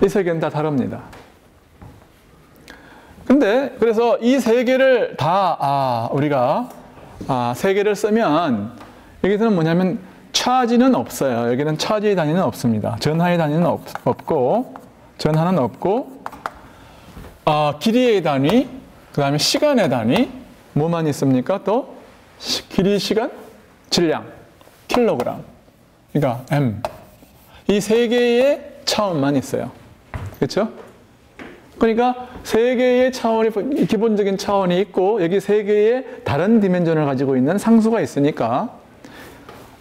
이 세 개는 다 다릅니다. 근데 그래서 이 세 개를 다 우리가 세 개를 쓰면 여기서는 뭐냐면 차지는 없어요. 여기는 차지의 단위는 없습니다. 전하의 단위는 없고 전하는 없고 길이의 단위, 그 다음에 시간의 단위 뭐만 있습니까? 또 길이, 시간, 질량, 킬로그램. 그러니까 M. 이 세 개의 차원만 있어요. 그렇죠? 그러니까 세 개의 차원이 기본적인 차원이 있고 여기 세 개의 다른 디멘전을 가지고 있는 상수가 있으니까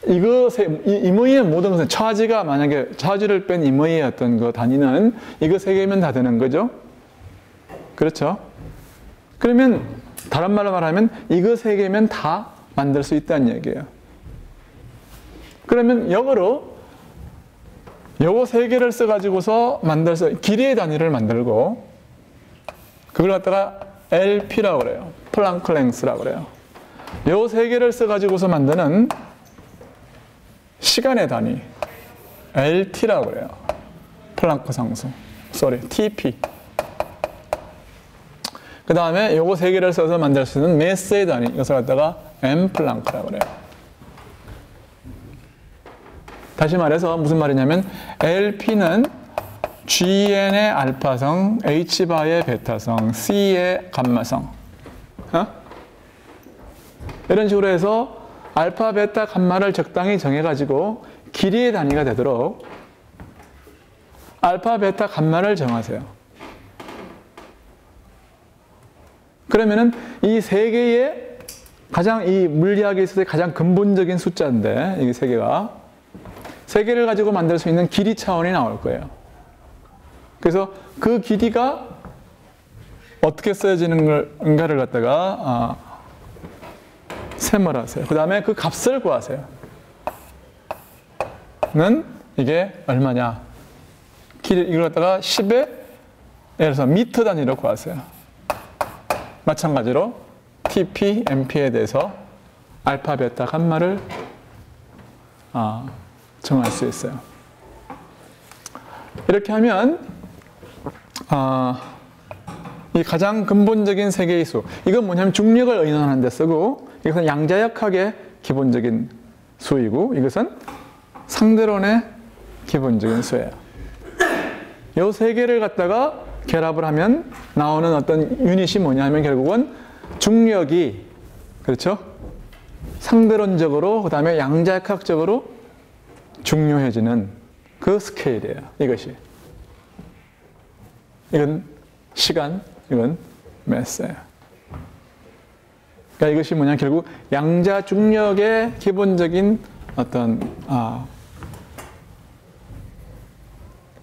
임의의 모든 것은 차지가 만약에 차지를 뺀 임의의 어떤 단위는 이거 세 개면 다 되는 거죠. 그렇죠? 그러면 다른 말로 말하면 이거 세 개면 다 만들 수 있다는 얘기예요. 그러면 역으로 요거 세 개를 써가지고서 길이의 단위를 만들고 그걸 갖다가 LP라고 그래요. 플랑크 랭스라고 그래요. 요 세 개를 써가지고서 만드는 시간의 단위 LT라고 그래요. 플랑크 상수. TP. 그 다음에 요거 세 개를 써서 만들 수 있는 매스의 단위. 이것을 갖다가 M 플랑크라고 그래요. 다시 말해서 무슨 말이냐면 LP는 GN의 알파성, H바의 베타성, C의 감마성. 이런 식으로 해서 알파, 베타, 감마를 적당히 정해가지고 길이의 단위가 되도록 알파, 베타, 감마를 정하세요. 그러면은 이 세 개의 가장 이 물리학에 있어서 가장 근본적인 숫자인데 이 세 개가 세 개를 가지고 만들 수 있는 길이 차원이 나올 거예요. 그래서 그 길이가 어떻게 써지는가를 갖다가 셈을 하세요. 그 다음에 그 값을 구하세요. 는 이게 얼마냐? 이걸 갖다가 10의 예를 들어서 미터 단위로 구하세요. 마찬가지로 TP, MP에 대해서 알파, 베타, 감마를 정할 수 있어요. 이렇게 하면 이 가장 근본적인 세 개의 수, 이건 뭐냐면 중력을 의논하는 데 쓰고, 이것은 양자역학의 기본적인 수이고, 이것은 상대론의 기본적인 수예요. 이 세 개를 갖다가 결합을 하면 나오는 어떤 유닛이 뭐냐 하면 결국은 중력이, 그렇죠? 상대론적으로, 그 다음에 양자역학적으로 중요해지는 그 스케일이에요. 이것이. 이건 시간, 이건 매스예요. 그러니까 이것이 뭐냐, 결국 양자 중력의 기본적인 어떤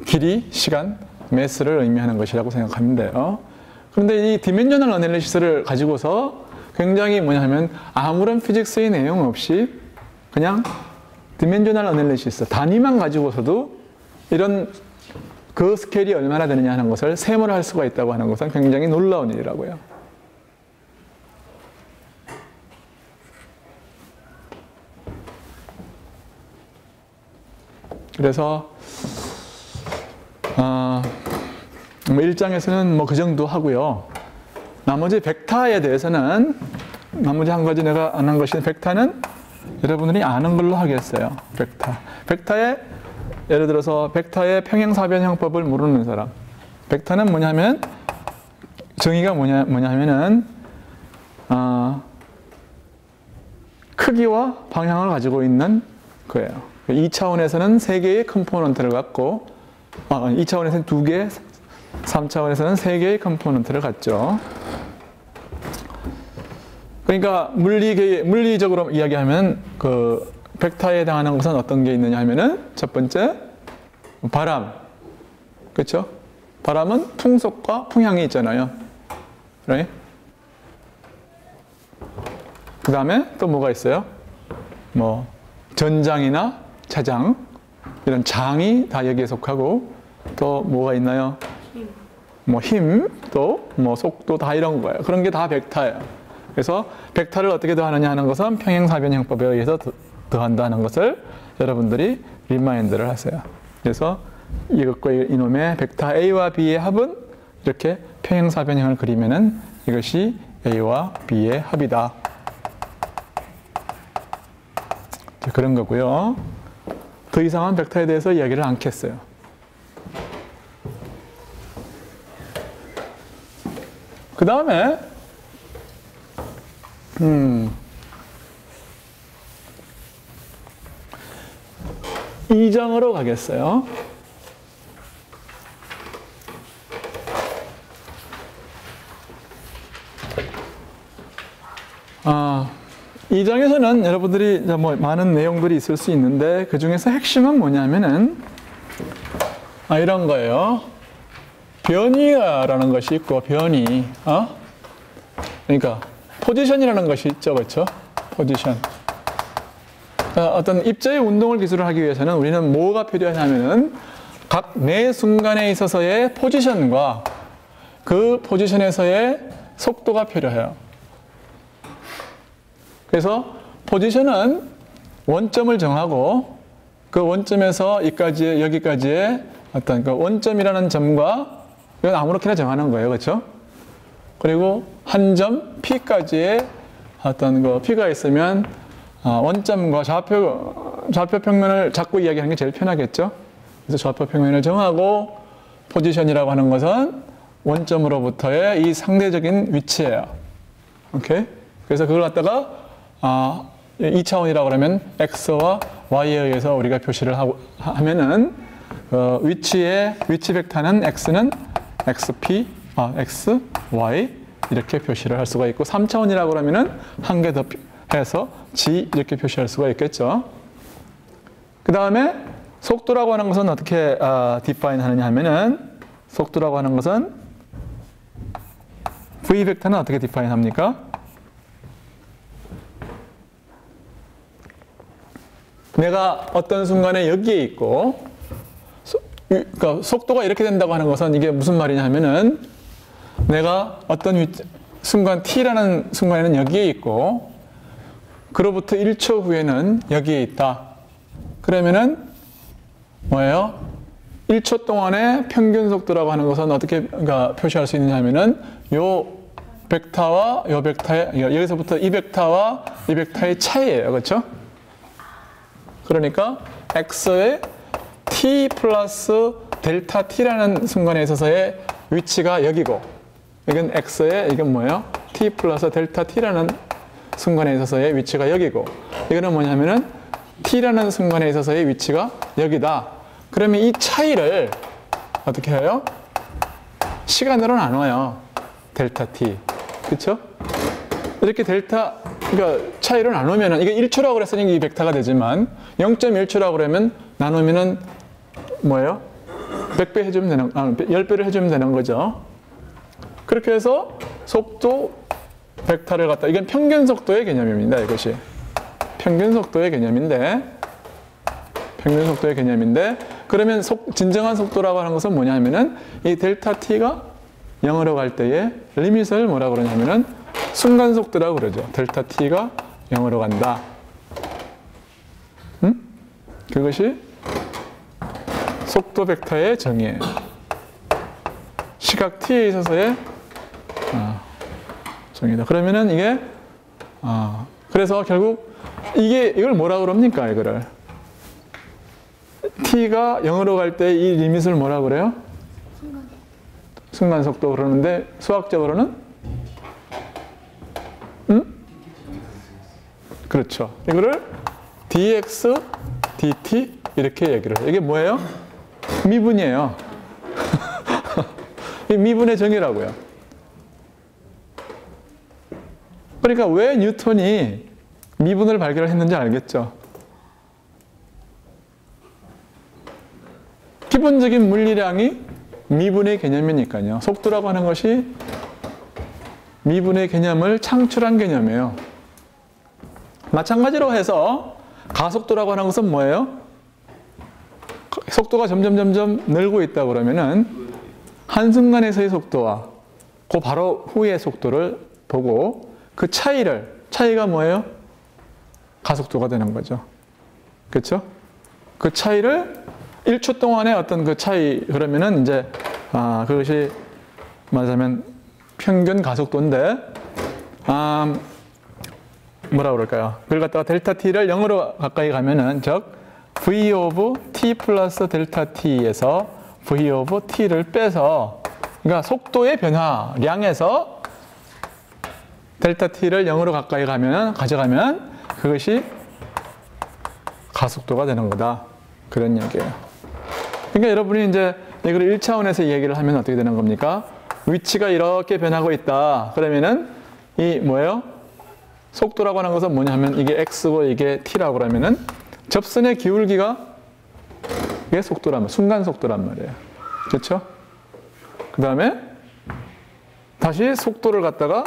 길이, 시간, 매스를 의미하는 것이라고 생각하면 돼요. 그런데 이 디멘셔널 어널리시스를 가지고서 굉장히 뭐냐 하면 아무런 피직스의 내용 없이 그냥 디멘셔널 어널리시스, 단위만 가지고서도 이런 그 스케일이 얼마나 되느냐 하는 것을 셈을 할 수가 있다고 하는 것은 굉장히 놀라운 일이라고요. 그래서 뭐 1장에서는 뭐 그 정도 하고요. 나머지 벡터에 대해서는 나머지 한 가지 내가 안 한 것이, 벡터는 여러분들이 아는 걸로 하겠어요. 벡터의 예를 들어서 벡터의 평행사변형법을 모르는 사람. 벡터는 뭐냐면 정의가 뭐냐면은 크기와 방향을 가지고 있는 거예요. 2차원에서는 3개의 컴포넌트를 갖고 2차원에서는 2개, 3차원에서는 3개의 컴포넌트를 갖죠. 그러니까 물리적으로 이야기하면 그 벡터에 해당하는 것은 어떤 게 있느냐 하면은 첫 번째 바람, 그렇죠? 바람은 풍속과 풍향이 있잖아요. right? 그 다음에 또 뭐가 있어요? 뭐 전장이나 차장, 이런 장이 다 여기에 속하고, 또 뭐가 있나요? 뭐 힘, 또 뭐 속도, 다 이런 거예요. 그런 게 다 벡터예요. 그래서 벡터를 어떻게 더하느냐 하는 것은 평행사변형법에 의해서 더한다는 것을 여러분들이 리마인드를 하세요. 그래서 이것과 이놈의 벡터 A와 B의 합은 이렇게 평행사변형을 그리면은 이것이 A와 B의 합이다. 그런 거고요. 더 이상한 벡터에 대해서 이야기를 않겠어요. 그 다음에 2장으로 가겠어요. 이 장에서는 여러분들이 뭐 많은 내용들이 있을 수 있는데, 그 중에서 핵심은 뭐냐면은 이런 거예요. 변위라는 것이 있고, 변위, 그러니까 포지션이라는 것이 있죠, 그렇죠? 포지션. 어떤 입자의 운동을 기술을 하기 위해서는 우리는 뭐가 필요하냐면은 각 매 순간에 있어서의 포지션과 그 포지션에서의 속도가 필요해요. 그래서 포지션은 원점을 정하고, 그 원점에서 여기까지의 어떤 그 원점이라는 점과, 이건 아무렇게나 정하는 거예요, 그렇죠? 그리고 한 점 P까지의 어떤 그 P가 있으면 원점과 좌표 평면을 잡고 이야기하는 게 제일 편하겠죠? 그래서 좌표 평면을 정하고, 포지션이라고 하는 것은 원점으로부터의 이 상대적인 위치예요. 오케이? 그래서 그걸 갖다가 2차원이라고 그러면 X와 Y에 의해서 우리가 표시를 하면은 위치 벡터는 X는 XP, X, Y 이렇게 표시를 할 수가 있고, 3차원이라고 그러면은 한 개 더 해서 G 이렇게 표시할 수가 있겠죠. 그 다음에 속도라고 하는 것은 어떻게 디파인 하느냐 하면은, 속도라고 하는 것은 V 벡터는 어떻게 디파인 합니까? 내가 어떤 순간에 여기에 있고, 그러니까 속도가 이렇게 된다고 하는 것은 이게 무슨 말이냐 하면은 내가 어떤 순간 t라는 순간에는 여기에 있고 그로부터 1초 후에는 여기에 있다. 그러면은 뭐예요? 1초 동안의 평균 속도라고 하는 것은 어떻게 그러니까 표시할 수 있느냐 하면은 요 벡터와 요 벡터의 여기서부터 이 벡터와 이 벡터의 차이예요. 그렇죠? 그러니까 x의 t 플러스 델타 t라는 순간에 있어서의 위치가 여기고 이건 x의 이건 뭐예요? t 플러스 델타 t라는 순간에 있어서의 위치가 여기고 이거는 뭐냐면은 t라는 순간에 있어서의 위치가 여기다. 그러면 이 차이를 어떻게 해요? 시간으로 나눠요. 델타 t. 그렇죠? 이렇게 델타 그러니까 차이를 나누면은 이게 1초라고 그랬으니 이 벡터가 되지만 0.1초라고 그러면 나누면은 뭐예요? 100배 해주면 되는 10배를 해주면 되는 거죠. 그렇게 해서 속도 벡터를 갖다 이건 평균 속도의 개념입니다. 이것이 평균 속도의 개념인데 그러면 진정한 속도라고 하는 것은 뭐냐면은 이 델타 t가 0으로 갈 때의 리밋을 뭐라 그러냐면은 순간 속도라고 그러죠. 델타 t가 0으로 간다. 그것이 속도 벡터의 정의예요. 시각 t에 있어서의 정의다. 그러면은 이게 그래서 결국 이걸 뭐라 그럽니까? 이거를 t가 0으로 갈 때 이 리밋을 뭐라 그래요? 순간 속도 그러는데 수학적으로는 그렇죠. 이거를 dx, dt 이렇게 얘기를 해요. 이게 뭐예요? 미분이에요. 이 미분의 정의라고요. 그러니까 왜 뉴턴이 미분을 발견했는지 알겠죠? 기본적인 물리량이 미분의 개념이니까요. 속도라고 하는 것이 미분의 개념을 창출한 개념이에요. 마찬가지로 해서 가속도라고 하는 것은 뭐예요? 속도가 점점 늘고 있다 그러면은 한순간에서의 속도와 그 바로 후의 속도를 보고 그 차이가 뭐예요? 가속도가 되는 거죠. 그렇죠? 그 차이를 1초 동안의 어떤 그 차이 그러면은 이제 그것이 말하자면 평균 가속도인데 뭐라 그럴까요? 그걸 갖다가 델타 t를 0으로 가까이 가면은 즉 v of t 플러스 델타 t에서 v of t를 빼서 그러니까 속도의 변화량에서 델타 t를 0으로 가까이 가져가면 그것이 가속도가 되는 거다. 그런 얘기예요. 그러니까 여러분이 이제 이걸 1차원에서 얘기를 하면 어떻게 되는 겁니까? 위치가 이렇게 변하고 있다. 그러면은 이 뭐예요? 속도라고 하는 것은 뭐냐 하면 이게 x고 이게 t라고 그러면은 접선의 기울기가 이게 속도란 말, 순간 속도란 말이에요. 그렇죠? 그 다음에 다시 속도를 갖다가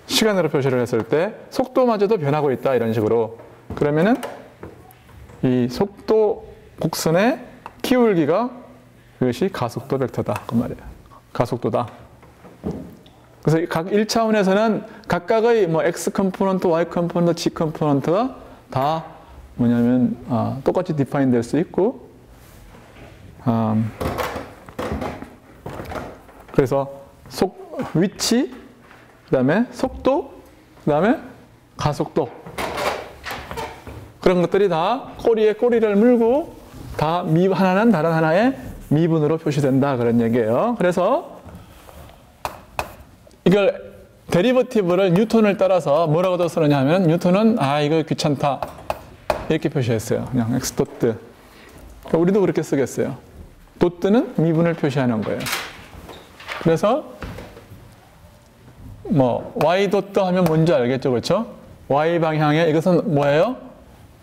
시간으로 표시를 했을 때 속도마저도 변하고 있다 이런 식으로 그러면은 이 속도 곡선의 기울기가 그것이 가속도 벡터다 그 말이에요. 가속도다. 그래서 각 1차원에서는 각각의 뭐 x 컴포넌트, y 컴포넌트, g 컴포넌트가 다 뭐냐면 똑같이 디파인 될 수 있고 그래서 위치 그 다음에 속도 그 다음에 가속도 그런 것들이 다 꼬리에 꼬리를 물고 다 하나는 다른 하나의 미분으로 표시된다 그런 얘기예요. 그래서 이걸 데리버티브를 뉴턴을 따라서 뭐라고 쓰느냐 하면 뉴턴은 이거 귀찮다 이렇게 표시했어요. 그냥 x 도트. 우리도 그렇게 쓰겠어요. 도트는 미분을 표시하는 거예요. 그래서 뭐 y 도트 하면 뭔지 알겠죠, 그렇죠? y 방향에 이것은 뭐예요?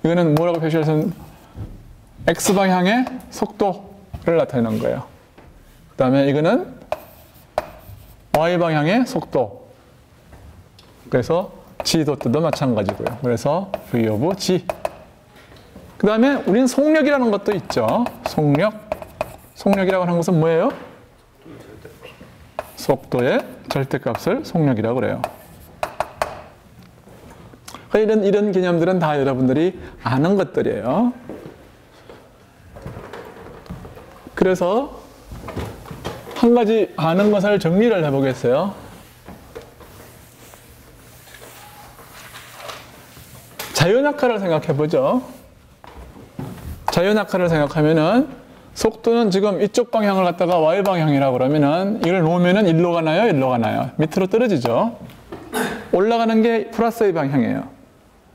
이거는 뭐라고 표시해서 x 방향의 속도를 나타내는 거예요. 그 다음에 이거는 y 방향의 속도. 그래서 g 도트도 마찬가지고요. 그래서 v of g. 그 다음에 우리는 속력이라는 것도 있죠. 속력. 속력이라고 하는 것은 뭐예요? 속도의 절대값을 속력이라고 그래요. 이런 개념들은 다 여러분들이 아는 것들이에요. 그래서 한 가지 아는 것을 정리를 해보겠어요. 자연학화를 생각해보죠. 자연학화를 생각하면은 속도는 지금 이쪽 방향을 갖다가 y방향이라고 그러면은 이걸 놓으면은 일로 가나요? 일로 가나요? 밑으로 떨어지죠. 올라가는 게 플러스 의 방향이에요.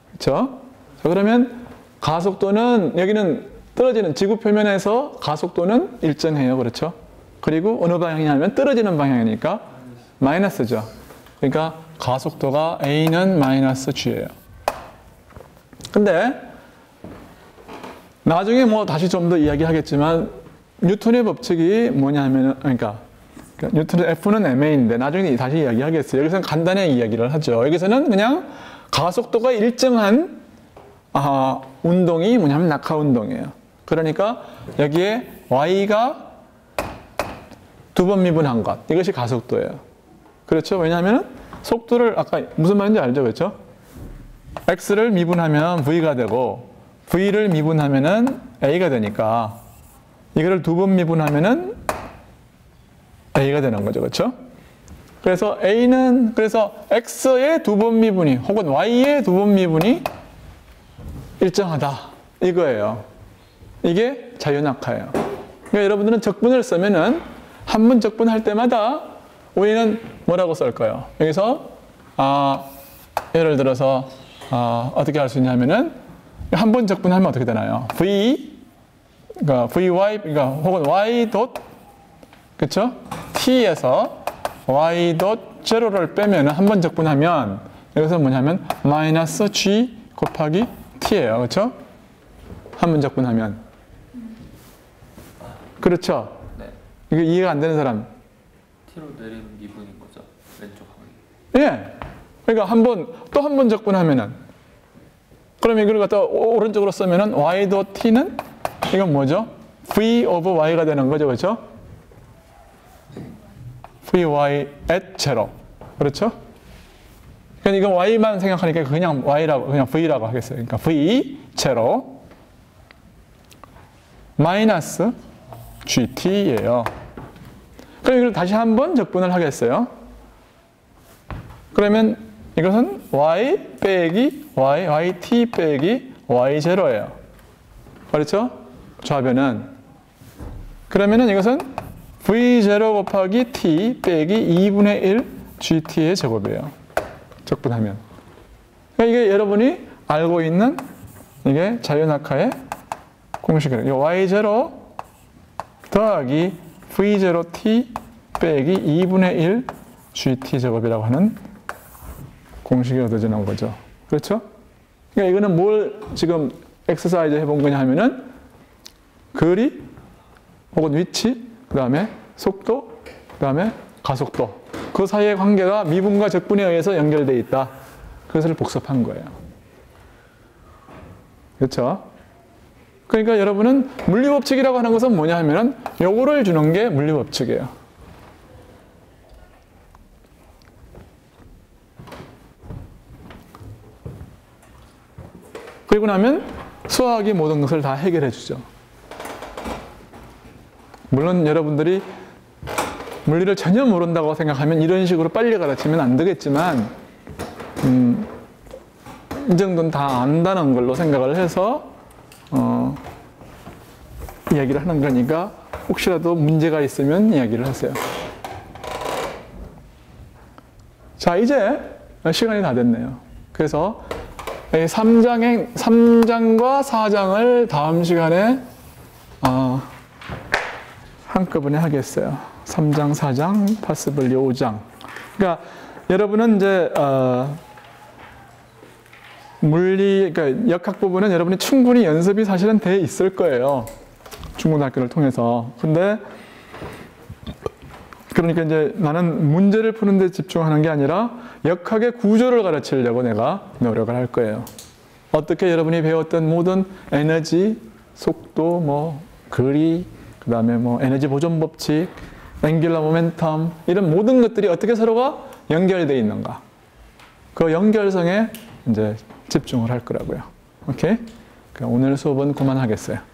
그렇죠? 자, 그러면 가속도는 여기는 떨어지는 지구 표면에서 가속도는 일정해요. 그렇죠? 그리고 어느 방향이냐면 떨어지는 방향이니까 마이너스죠. 그러니까 가속도가 A는 마이너스 G예요. 근데 나중에 뭐 다시 좀 더 이야기하겠지만 뉴턴의 법칙이 뭐냐 하면은 그러니까 뉴턴의 F는 ma인데 나중에 다시 이야기하겠어요. 여기서는 간단히 이야기를 하죠. 여기서는 그냥 가속도가 일정한 운동이 뭐냐면 낙하 운동이에요. 그러니까 여기에 y가 두 번 미분한 것, 이것이 가속도예요. 그렇죠? 왜냐하면 속도를 아까 무슨 말인지 알죠? 그렇죠? x를 미분하면 v가 되고 v를 미분하면은 a가 되니까 이거를 두 번 미분하면은 a가 되는 거죠. 그렇죠? 그래서 a는 그래서 x의 두 번 미분이 혹은 y의 두 번 미분이 일정하다 이거예요. 이게 자연낙하예요. 그러니까 여러분들은 적분을 쓰면은 한 번 적분할 때마다 우리는 뭐라고 쓸까요? 여기서 예를 들어서 어떻게 할 수 있냐면은 한 번 적분하면 어떻게 되나요? 그러니까 vy 그러니까 혹은 y 덧 그렇죠? t에서 y 덧 제로를 빼면 한 번 적분하면 여기서 뭐냐면 마이너스 g 곱하기 t예요. 그렇죠? 한 번 적분하면 그렇죠? 네. 이거 이해가 안 되는 사람? t로 내린 미분인 거죠. 왼쪽 항이. 예. 그러니까 또 한 번 적분하면은 그러면 이걸 갖다 오른쪽으로 쓰면은 y 덧 t는 이건 뭐죠? v over y가 되는 거죠. 그렇죠? vy at 0. 그렇죠? 그러니까 이거 y만 생각하니까 그냥 y라고 그냥 v라고 하겠어요. 그러니까 v 0 마이너스 gt예요. 그럼 이걸 다시 한번 적분을 하겠어요. 그러면 이것은 y 빼기 yt 빼기 y0예요. 그렇죠? 좌변은. 그러면은 이것은 v0 곱하기 t 빼기 2분의 1 gt의 제곱이에요. 적분하면. 그러니까 이게 여러분이 알고 있는 이게 자연낙하의 공식이에요. y0 더하기 v0t 빼기 2분의 1 gt 제곱이라고 하는 공식이 얻어지는 거죠. 그렇죠? 그러니까 이거는 뭘 지금 엑서사이즈 해본 거냐 하면은 거리 혹은 위치, 그 다음에 속도, 그 다음에 가속도. 그 사이의 관계가 미분과 적분에 의해서 연결되어 있다. 그것을 복습한 거예요. 그렇죠? 그러니까 여러분은 물리법칙이라고 하는 것은 뭐냐 하면은 요거를 주는 게 물리법칙이에요. 그리고 나면 수학이 모든 것을 다 해결해 주죠. 물론 여러분들이 물리를 전혀 모른다고 생각하면 이런 식으로 빨리 가르치면 안 되겠지만 이 정도는 다 안다는 걸로 생각을 해서 이야기를 하는 거니까 혹시라도 문제가 있으면 이야기를 하세요. 자, 이제 시간이 다 됐네요. 그래서 3장과 4장을 다음 시간에 한꺼번에 하겠어요. 3장, 4장, possibly 5장. 그러니까 여러분은 이제 그러니까 역학 부분은 여러분이 충분히 연습이 사실은 돼 있을 거예요. 중고등학교를 통해서. 근데 그러니까 이제 나는 문제를 푸는 데 집중하는 게 아니라 역학의 구조를 가르치려고 내가 노력을 할 거예요. 어떻게 여러분이 배웠던 모든 에너지, 속도, 거리, 그 다음에 뭐 에너지 보존 법칙, 앵귤러 모멘텀 이런 모든 것들이 어떻게 서로가 연결되어 있는가. 그 연결성에 이제 집중을 할 거라고요. 오케이? 오늘 수업은 그만하겠어요.